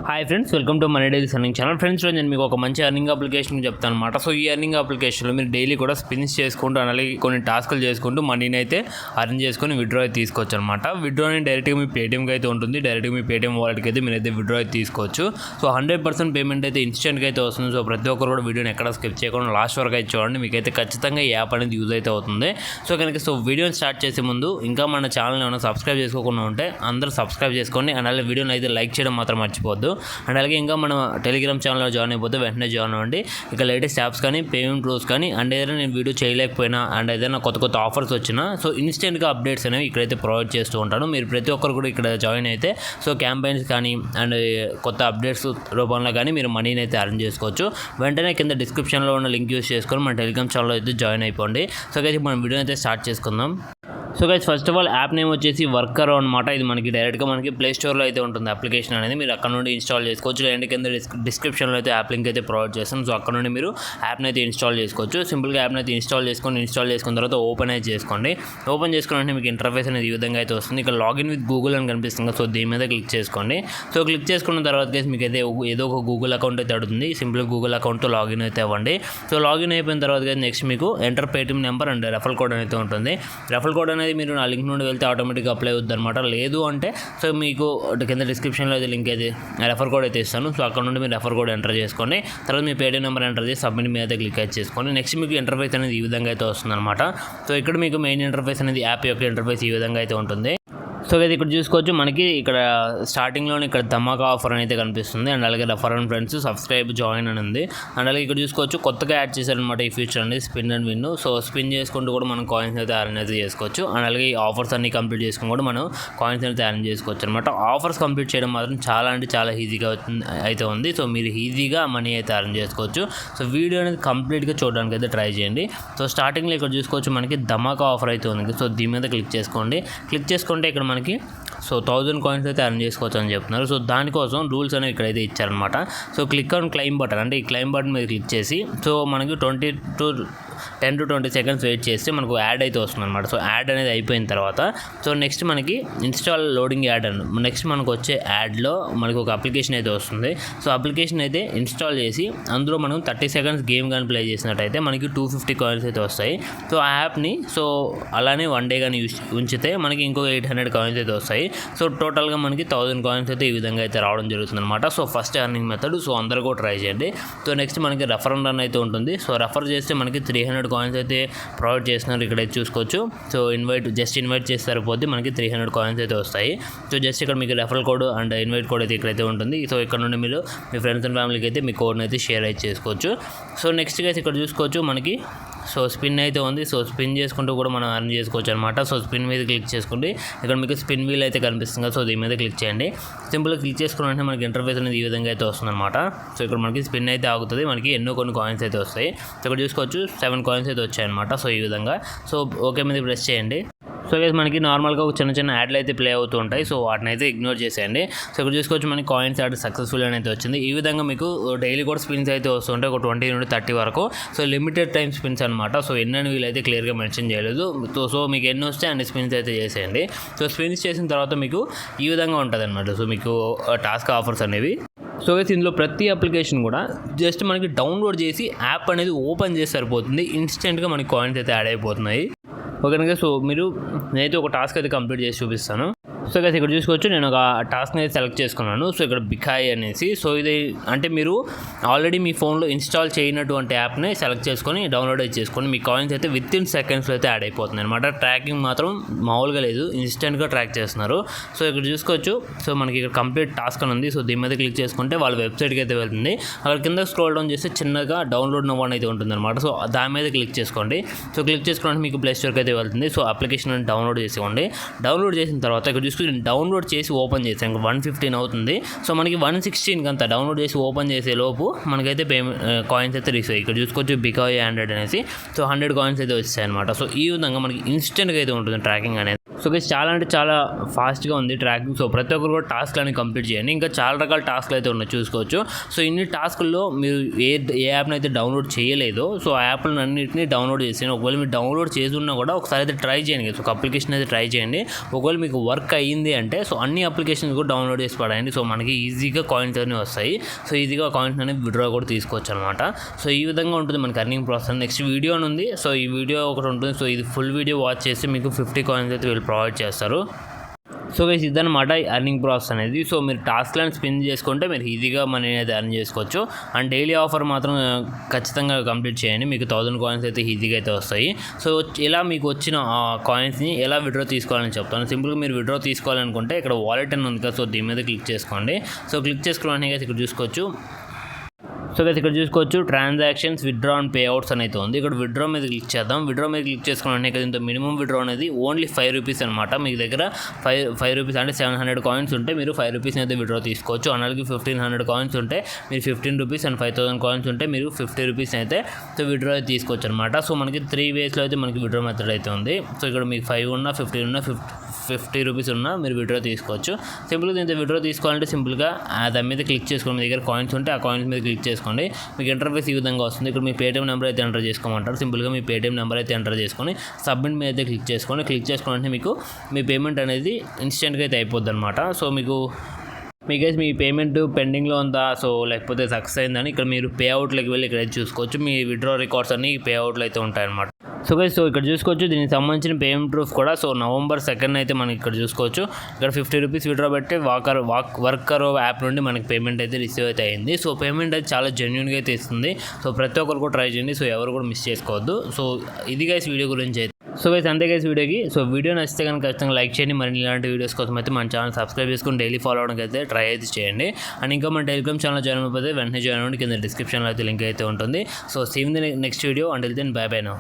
Hi friends, welcome to money daily earning channel. Friends, నేను మీకు ఒక మంచి ఎర్నింగ్ అప్లికేషన్ చెప్తాను అనమాట. సో ఈ ఎర్నింగ్ అప్లికేషన్లో మీరు డైలీ కూడా స్పిన్స్ చేసుకుంటూ అలాగే కొన్ని టాస్కులు చేసుకుంటూ మనీని అయితే అర్న్ చేసుకొని విత్డ్రా అయితే తీసుకోవచ్చు అనమాట. విత్డ్రాని డైరెక్ట్గా మీ పేటీఎంకి అయితే ఉంటుంది. డైరెక్ట్గా మీ పేటీఎం వాలెట్కి అయితే మీరు అయితే విత్డ్రా అయితే తీసుకోవచ్చు. సో 100% పేమెంట్ అయితే ఇన్స్టెంట్గా అయితే వస్తుంది. సో ప్రతి ఒక్కరు కూడా వీడియోని ఎక్కడ స్కిప్ చేయకుండా లాస్ట్ వరకు అయితే చూడండి. మీకైతే ఖచ్చితంగా ఈ యాప్ అనేది యూజ్ అయితే అవుతుంది. సో వీడియోని స్టార్ట్ చేసే ముందు ఇంకా మన ఛానల్ని ఏమైనా సబ్స్క్రైబ్ చేసుకోకుండా ఉంటే అందరూ సబ్స్క్రైబ్ చేసుకోండి. అండ్ అలాగే వీడియోని అయితే లైక్ చేయడం మాత్రం మర్చిపోద్దు. అండ్ అలాగే ఇంకా మన టెలిగ్రామ్ ఛానల్లో జాయిన్ అయిపోతే వెంటనే జాయిన్ అవ్వండి. ఇక లేటెస్ట్ యాప్స్ కానీ పేమెంట్ రూల్స్ కానీ అండ్ ఏదైనా నేను వీడియో చేయలేకపోయినా అండ్ ఏదైనా కొత్త ఆఫర్స్ వచ్చినా సో ఇన్స్టెంట్గా అప్డేట్స్ అనేవి ఇక్కడైతే ప్రొవైడ్ చేస్తూ ఉంటాను. మీరు ప్రతి ఒక్కరు కూడా ఇక్కడ జాయిన్ అయితే సో క్యాంపెయిన్స్ కానీ అండ్ కొత్త అప్డేట్స్ రూపంలో కానీ మీరు మనీని అయితే అర్న్ చేసుకోవచ్చు. వెంటనే కింద డిస్క్రిప్షన్లో ఉన్న లింక్ యూస్ చేసుకొని మన టెలిగ్రామ్ ఛానల్లో అయితే జాయిన్ అయిపోండి. సో గైస్ మనం వీడియో అయితే స్టార్ట్ చేసుకుందాం. So guys first of all app name వచ్చేసి వర్కర్ అనమాట. ఇది మనకి డైరెక్ట్గా మనకి ప్లే స్టోర్లో అయితే ఉంటుంది అప్లికేషన్ అనేది. మీరు అక్కడ నుండి ఇన్స్టాల్ చేసుకోవచ్చు. లేదంటే కింద డిస్క్రిప్షన్లో అయితే యాప్ లింక్ అయితే ప్రొవైడ్ చేస్తాం. సో అక్కడ నుండి మీరు యాప్ని అయితే ఇన్స్టాల్ చేసుకోవచ్చు. సింపుల్గా యాప్ని అయితే ఇన్స్టాల్ చేసుకున్న తర్వాత ఓపెన్ అయితే చేసుకోండి. ఓపెన్ చేసుకున్న వెంటనే మీకు ఇంటర్ఫేస్ అనేది ఈ విధంగా అయితే వస్తుంది. ఇక్కడ లాగిన్ విత్ గూగుల్ అని కనిపిస్తుంది. సో దీని మీద క్లిక్ చేసుకోండి. సో క్లిక్ చేసుకున్న తర్వాత గైస్ మీకు అయితే ఏదో ఒక గూగుల్ అకౌంట్ అయితే అడుగుతుంది. సింపుల్గా గూగుల్ అకౌంట్తో లాగిన్ అయితే అవ్వండి. సో లాగిన్ అయిపోయిన తర్వాత గైస్ నెక్స్ట్ మీకు enter Paytm number and referral code అయితే ఉంటుంది. రెఫరల్ కోడ్ అనేది మీరు నా లింక్ నుండి వెళ్తే ఆటోమేటిక్గా అప్లై అవుతుంది అనమాట. లేదు అంటే సో మీకు కింద డిస్క్రిప్షన్లో అయితే లింక్ అయితే రెఫర్ కోడ్ అయితే ఇస్తాను. సో అక్కడ నుండి మీరు రెఫర్ కోడ్ ఎంటర్ చేసుకోండి. తర్వాత మీ పేటీఎం నెంబర్ ఎంటర్ చేసి సబ్మిట్ మీద అయితే క్లిక్ అయితే చేసుకోండి. నెక్స్ట్ మీకు ఇంటర్ఫేస్ అనేది ఈ విధంగా అయితే వస్తుంది అనమాట. సో ఇక్కడ మీకు మెయిన్ ఇంటర్ఫేస్ అనేది యాప్ యొక్క ఇంటర్ఫేస్ ఈ విధంగా అయితే ఉంటుంది. సో ఇది ఇక్కడ చూసుకోవచ్చు. మనకి ఇక్కడ స్టార్టింగ్లోనే ఇక్కడ ధమాకా ఆఫర్ అయితే కనిపిస్తుంది. అండ్ అలాగే refer and friends subscribe join అని ఉంది. అండ్ అలాగే ఇక్కడ చూసుకోవచ్చు కొత్తగా యాడ్ చేశారనమాట ఈ ఫీచర్ అనేది spin and win. So spin చేసుకుంటూ కూడా మనం కాయిన్స్ అయితే అర్న్ అయితే చేసుకోవచ్చు. అండ్ అలాగే ఈ ఆఫర్స్ అన్ని కంప్లీట్ చేసుకుని కూడా మనం కాయిన్స్ అయితే అర్న్ చేసుకోవచ్చు అనమాట. ఆఫర్స్ కంప్లీట్ చేయడం మాత్రం చాలా ఈజీగా అయితే ఉంది. సో మీరు ఈజీగా మనీ అయితే అర్న్ చేసుకోవచ్చు. సో వీడియో అనేది కంప్లీట్గా చూడడానికి అయితే ట్రై చేయండి. సో స్టార్టింగ్లో ఇక్కడ చూసుకోవచ్చు మనకి ధమాకా ఆఫర్ అయితే ఉంది. సో దీని మీద క్లిక్ చేసుకోండి. క్లిక్ చేసుకుంటే ఇక్కడ మనకి సో 1000 కాయిన్స్ అయితే అర్న్ చేసుకోవచ్చు అని చెప్తున్నారు. సో దానికోసం రూల్స్ అనేవి ఇక్కడైతే ఇచ్చారనమాట. So click on claim button అంటే ఈ క్లైమ్ బటన్ మీద క్లిక్ చేసి సో మనకి 10 to 20 సెకండ్స్ వెయిట్ చేస్తే మనకు యాడ్ అయితే వస్తుంది అనమాట. సో యాడ్ అనేది అయిపోయిన తర్వాత సో నెక్స్ట్ మనకి ఇన్స్టాల్ లోడింగ్ యాడ్ అని నెక్స్ట్ మనకు వచ్చే యాడ్లో మనకు ఒక అప్లికేషన్ అయితే వస్తుంది. సో అప్లికేషన్ అయితే ఇన్స్టాల్ చేసి అందులో మనం 30 సెకండ్స్ గేమ్ కానీ ప్లే చేసినట్టయితే మనకి 250 కాయిన్స్ అయితే వస్తాయి. సో ఆ యాప్ని సో అలానే 1 డే కానీ ఉంచితే మనకి ఇంకో 800 కాయిన్స్ అయితే వస్తాయి. సో టోటల్గా మనకి 1000 కాయిన్స్ అయితే ఈ విధంగా అయితే రావడం జరుగుతుంది అనమాట. So first earning method. So అందరూ కూడా ట్రై చేయండి. సో నెక్స్ట్ మనకి రెఫర్ అండ్ రన్ అయితే ఉంటుంది. సో రెఫర్ చేస్తే మనకి 300 కాయిన్స్ అయితే ప్రొవైడ్ చేస్తున్నారు. ఇక్కడైతే చూసుకోవచ్చు. సో జస్ట్ ఇన్వైట్ చేస్తే సరిపోద్ది మనకి 300 కాయిన్స్ అయితే వస్తాయి. సో జస్ట్ ఇక్కడ మీకు referral code and invite code అయితే ఇక్కడైతే ఉంటుంది. సో ఇక్కడ నుండి మీరు మీ ఫ్రెండ్స్ అండ్ ఫ్యామిలీకి అయితే మీ కోడ్ని అయితే షేర్ అయితే చేసుకోవచ్చు. సో నెక్స్ట్ అయితే ఇక్కడ చూసుకోవచ్చు మనకి సో స్పిన్ అయితే ఉంది. సో స్పిన్ చేసుకుంటూ కూడా మనం అర్న్ చేసుకోవచ్చు అనమాట. సో స్పిన్ మీద క్లిక్ చేసుకోండి. ఇక్కడ మీకు స్పిన్ వీల్ అయితే కనిపిస్తుంది కదా. సో దీని మీద క్లిక్ చేయండి. సింపుల్గా క్లిక్ చేసుకున్న వెంటనే మనకి ఇంటర్ఫేస్ అనేది ఈ విధంగా అయితే వస్తుంది అనమాట. సో ఇక్కడ మనకి స్పిన్ అయితే ఆగుతుంది. మనకి కొన్ని కాయిన్స్ అయితే వస్తాయి. సో ఇక్కడ చూసుకోవచ్చు 7 కాయిన్స్ అయితే వచ్చాయన్నమాట. సో ఈ విధంగా సో ఓకే మీద ప్రెస్ చేయండి. సో గైస్ మనకి నార్మల్గా ఒక చిన్న యాడ్లు అయితే ప్లే అవుతూ ఉంటాయి. సో వాటిని అయితే ఇగ్నోర్ చేసేయండి. సో ఇక్కడ చూసుకోవచ్చు మనకి కాయిన్స్ యాడ్ సక్సెస్ఫుల్ అనేది వచ్చింది. ఈ విధంగా మీకు డైలీ కూడా స్పిన్స్ అయితే వస్తుంటాయి. ఒక 20 నుండి 30 వరకు. సో లిమిటెడ్ టైం స్పిన్స్ అనమాట. సో ఎన్నని వీలైతే క్లియర్గా మెన్షన్ చేయలేదు. సో మీకు ఎన్ని వస్తే అన్ని స్పిన్స్ అయితే చేసేయండి. సో స్పిన్స్ చేసిన తర్వాత మీకు ఈ విధంగా ఉంటుంది అనమాట. సో మీకు టాస్క్ ఆఫర్స్ అనేవి. సో గైస్ ఇందులో ప్రతి అప్లికేషన్ కూడా జస్ట్ మనకి డౌన్లోడ్ చేసి యాప్ అనేది ఓపెన్ చేసి సరిపోతుంది. ఇన్స్టెంట్గా మనకి కాయిన్స్ అయితే యాడ్ అయిపోతున్నాయి. ఓకేనా. సో నేనైతే ఒక టాస్క్ అయితే కంప్లీట్ చేసి చూపిస్తాను. సో గైస్ ఇక్కడ చూసుకోవచ్చు నేను ఒక టాస్క్ని అయితే సెలెక్ట్ చేసుకున్నాను. సో ఇక్కడ బికాయ్ అనేసి. సో ఇది అంటే మీరు ఆల్రెడీ మీ ఫోన్లో ఇన్స్టాల్ చేయనటువంటి యాప్ని సెలెక్ట్ చేసుకొని డౌన్లోడ్ అయితే చేసుకోండి. మీ కాయిన్స్ అయితే వితిన్ సెకండ్స్లో అయితే యాడ్ అయిపోతుంది అనమాట. ట్రాకింగ్ మాత్రం మామూలుగా లేదు, ఇన్స్టెంట్గా ట్రాక్ చేస్తున్నారు. సో ఇక్కడ చూసుకోవచ్చు. సో మనకి ఇక్కడ కంప్లీట్ టాస్క్ అని ఉంది. సో దీని మీద క్లిక్ చేసుకుంటే వాళ్ళ వెబ్సైట్కి అయితే వెళ్తుంది. అక్కడ కింద స్క్రోల్ డౌన్ చేస్తే చిన్నగా డౌన్లోడ్ నౌ అని అయితే ఉంటుంది అనమాట. సో దాని మీద క్లిక్ చేసుకోండి. సో క్లిక్ చేసుకోవడానికి మీకు ప్లే స్టోర్కి అయితే వెళ్తుంది. సో అప్లికేషన్ డౌన్లోడ్ చేసుకోండి. డౌన్లోడ్ చేసిన తర్వాత ఇక్కడ చూసుకుని డౌన్లోడ్ చేసి ఓపెన్ చేసాను 115 అవుతుంది. సో మనకి 116 అంతా డౌన్లోడ్ చేసి ఓపెన్ చేసే లోపు మనకైతే కాయిన్స్ అయితే రీచ్ అయ్యాయి. ఇక్కడ చూసుకోవచ్చు బికాయ్ 100 అనేసి. సో 100 కాయిన్స్ అయితే వచ్చాయి అనమాట. సో ఈ విధంగా మనకి ఇన్స్టెంట్గా అయితే ఉంటుంది ట్రాకింగ్ అనేది. సో గైస్ చాలా అంటే చాలా ఫాస్ట్గా ఉంది ట్రాకింగ్. సో ప్రతి ఒక్కరు కూడా టాస్క్లు అనేవి కంప్లీట్ చేయండి. ఇంకా చాలా రకాల టాస్క్లు అయితే ఉన్నాయి చూసుకోవచ్చు. సో ఇన్ని టాస్కుల్లో మీరు ఏ యాప్ని అయితే డౌన్లోడ్ చేయలేదో సో ఆ యాప్లను అన్నింటినీ డౌన్లోడ్ చేసి ఒకవేళ మీరు డౌన్లోడ్ చేసి ఉన్నా కూడా ఒకసారి అయితే ట్రై చేయండి. సో ఒక అప్లికేషన్ అయితే ట్రై చేయండి. ఒకవేళ మీకు వర్క్ అయ్యింది అంటే సో అన్ని అప్లికేషన్స్ కూడా డౌన్లోడ్ చేసి పడండి. సో మనకి ఈజీగా కాయిన్స్ అనేవి వస్తాయి. సో ఈజీగా కాయిన్స్ అనేది విత్డ్రా కూడా తీసుకోవచ్చు అనమాట. సో ఈ విధంగా ఉంటుంది మనకి అర్నింగ్ ప్రాసెస్. నెక్స్ట్ వీడియో ఉంది. సో ఈ వీడియో ఒకటి ఉంటుంది. సో ఇది ఫుల్ వీడియో వాచ్ చేసి మీకు 50 కాయిన్స్ అయితే వీళ్ళు ప్రొవైడ్ చేస్తారు. సో గైస్ ఇదన్నమాట అర్నింగ్ ప్రాసెస్ అనేది. సో మీరు టాస్క్లను స్పిన్ చేసుకుంటే మీరు ఈజీగా మనీ అయితే అర్న్ చేసుకోవచ్చు. అండ్ డైలీ ఆఫర్ మాత్రం ఖచ్చితంగా కంప్లీట్ చేయండి. మీకు 1000 కాయిన్స్ అయితే ఈజీగా అయితే వస్తాయి. సో ఇలా మీకు వచ్చిన కాయిన్స్ని ఎలా విత్డ్రా తీసుకోవాలని చెప్తాను. సింపుల్గా మీరు విత్డ్రా తీసుకోవాలనుకుంటే ఇక్కడ వాలెట్ అని ఉంది కదా, సో దీని మీద క్లిక్ చేసుకోండి. సో క్లిక్ చేసుకోవడానికి ఇక్కడ చూసుకోవచ్చు. సో గైస్ ఇక్కడ చూసుకోవచ్చు transactions withdraw and pay outs అనేది ఉంది. ఇక్కడ విత్డ్రా మీద క్లిక్ చేద్దాం. విత్డ్రా మీద క్లిక్ చేసుకోవడానికి కదా ఇంత మినిమం విత్డ్రా అనేది ఓన్లీ 5 రూపీస్ అనమాట. మీకు దగ్గర 5 రూపీస్ అంటే 700 కాయిన్స్ ఉంటే మీరు 5 రూపీస్ అయితే విత్డ్రా తీసుకోవచ్చు. అలాగే 1500 కాయిన్స్ ఉంటే మీరు 15 రూపీస్ అండ్ 5000 కాయిన్స్ ఉంటే మీరు 50 రూపీస్ అయితే సో విత్డ్రా తీసుకోవచ్చు అనమాట. సో మనకి 3 వేస్లో అయితే మనకి విత్డ్రా మెథడ్ అయితే ఉంది. సో ఇక్కడ మీకు 5 ఉన్నా 15 ఉన్నా 50 రూపీస్ ఉన్నా మీరు విత్డ్రా తీసుకోవచ్చు. సింపుల్గా దీంతో విత్డ్రా తీసుకోవాలంటే సింపుల్గా దాని మీద క్లిక్ చేసుకోండి. మీ దగ్గర కాయిన్స్ ఉంటే ఆ కాయిన్స్ మీద క్లిక్ చేసుకోండి. మీకు ఇంటర్ఫేస్ ఈ విధంగా వస్తుంది. ఇక్కడ మీ పేటీఎం నెంబర్ అయితే ఎంటర్ చేసుకోమంటారు. సింపుల్గా మీ పేటీఎం నెంబర్ అయితే ఎంటర్ చేసుకొని సబ్మిట్ మీద అయితే క్లిక్ చేసుకోండి. క్లిక్ చేసుకోవాలంటే మీకు మీ పేమెంట్ అనేది ఇన్స్టెంట్గా అయితే అయిపోద్ది అనమాట. సో మీకైతే మీ పేమెంట్ పెండింగ్లో ఉందా సో లేకపోతే సక్సెస్ అయిందని ఇక్కడ మీరు పే అవుట్లోకి వెళ్ళి ఇక్కడ చూసుకోవచ్చు. మీ విత్డ్రా రికార్డ్స్ అన్ని పే అవుట్లు అయితే ఉంటాయన్నమాట. సో గైస్ సో ఇక్కడ చూసుకోవచ్చు దీనికి సంబంధించిన పేమెంట్ ప్రూఫ్ కూడా. సో November 2 అయితే మనకి ఇక్కడ చూసుకోవచ్చు. ఇక్కడ 50 రూపీస్ విత్డ్రా పెట్టి వర్కర్ యాప్ నుండి మనకి పేమెంట్ అయితే రిసీవ్ అయితే అయింది. సో పేమెంట్ అయితే చాలా జెన్యూన్గా అయితే ఇస్తుంది. సో ప్రతి ఒక్కరు కూడా ట్రై చేయండి. సో ఎవరు కూడా మిస్ చేసుకోవద్దు. సో ఇది గైస్ వీడియో గురించి అయితే. సో గైస్ అంతే గైస్ వీడియోకి. సో వీడియో నచ్చితే కనుక ఖచ్చితంగా లైక్ చేయండి. మరి ఇలాంటి వీడియోస్ కోసం అయితే మన ఛానల్ సబ్స్క్రైబ్ చేసుకుని డైలీ ఫాలో అవడానికి అయితే ట్రై అయితే చేయండి. అండ్ ఇంకా మన టెలిగ్రామ్ ఛానల్ జాయిన్ అయిపోతే వెంటనే జాయిన్ అవ్వండి. కింద డిస్క్రిప్షన్లో అయితే లింక్ అయితే ఉంటుంది. So see in the next video. Until then bye bye now.